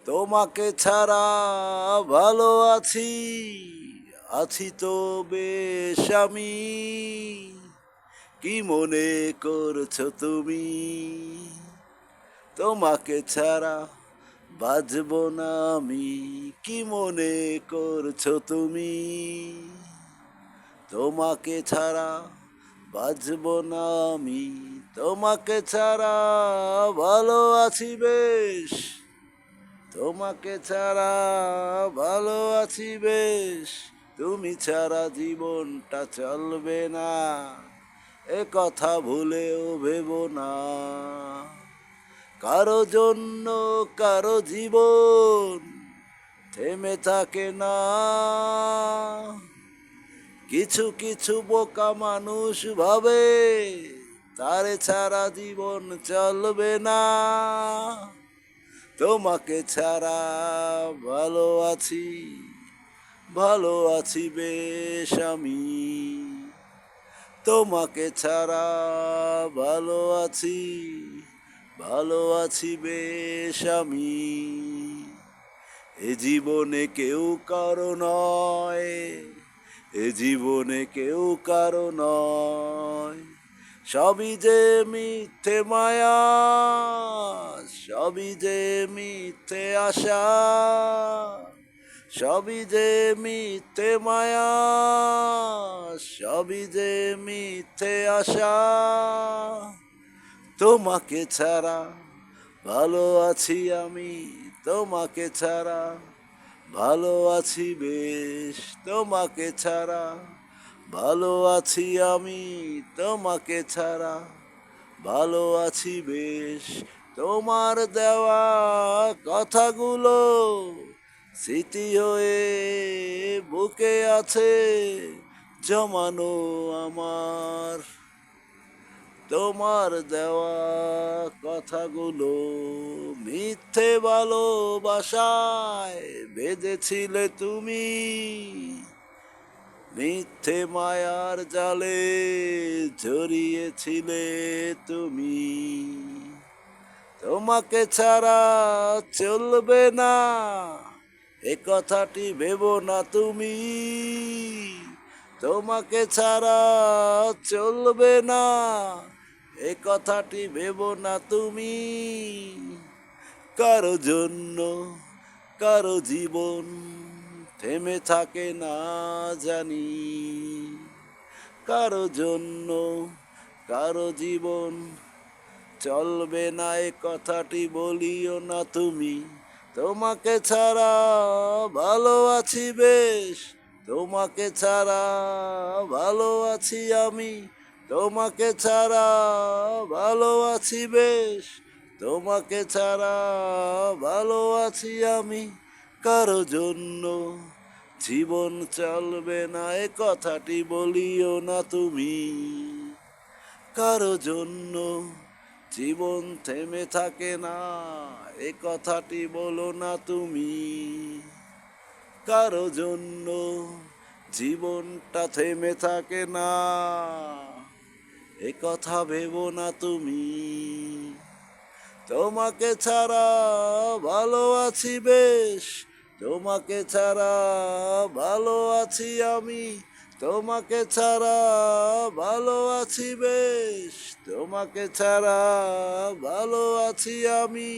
তোমাকে ছাড়া ভালো আছি, আছি তো বেশ আমি। কি মনে করছো তুমি? তোমাকে ছাড়া বাজবো না আমি। কি মনে করছো তুমি? তোমাকে ছাড়া বাজবো না আমি। তোমাকে ছাড়া ভালো আছি বেশ, তোমাকে ছাড়া ভালো আছি বেশ। তুমি ছাড়া জীবনটা চলবে না, এ কথা ভুলেও ভেবো না। কারো জন্য কারো জীবন থেমে থাকে না। কিছু কিছু বোকা মানুষ ভাবে তারে ছাড়া জীবন চলবে না। তোমাকে ছাড়া ভালো আছি, ভালো আছি বেশ আমি। তোমাকে ছাড়া ভালো আছি, ভালো আছি বেশ আমি। এ জীবনে কেউ কারো নয়, এ জীবনে কেউ কারো নয়। সবই যে মিথ্যে মায়া, সবই যে মিথ্যে আশা, সবই যে মিথ্যে মায়া, সবই যে মিথ্যে আশা। তোমাকে ছাড়া ভালো আছি আমি, তোমাকে ছাড়া ভালো আছি বেশ। তোমাকে ছাড়া ভালো আছি আমি, তোমাকে ছাড়া ভালো আছি বেশ। তোমার দেওয়া কথাগুলো স্মৃতি হয়ে বুকে আছে জমানো আমার। তোমার দেওয়া কথাগুলো মিথ্যে ভালোবাসায় বেঁধেছিলে তুমি, মিথ্যে মায়ার জালে জড়িয়েছিলে তুমি। তোমাকে ছাড়া চলবে না, এ কথাটি ভেবো না তুমি। তোমাকে ছাড়া চলবে না, এ কথাটি ভেবো না তুমি। কারো জন্য কারো জীবন থেমে থাকে না জানি, কারো জন্য কারো জীবন চলবে না, এ কথাটি বলিও না তুমি। তোমাকে ছাড়া ভালো আছি বেশ, তোমাকে ছাড়া ভালো আছি আমি। তোমাকে ছাড়া ভালো আছি বেশ, তোমাকে ছাড়া ভালো আছি আমি। কারো জন্য জীবন চলবে না, এ কথাটি বলিও না তুমি। কারো জন্য জীবন থেমে থাকে না, এ কথাটি বলো না তুমি। কারো জন্য জীবনটা থেমে থাকে না, এ কথা ভেবো না তুমি। তোমাকে ছাড়া ভালো আছি বেশ, তোমাকে ছাড়া ভালো আছি আমি। তোমাকে ছাড়া ভালো আছি বেশ, তোমাকে ছাড়া ভালো আছি আমি।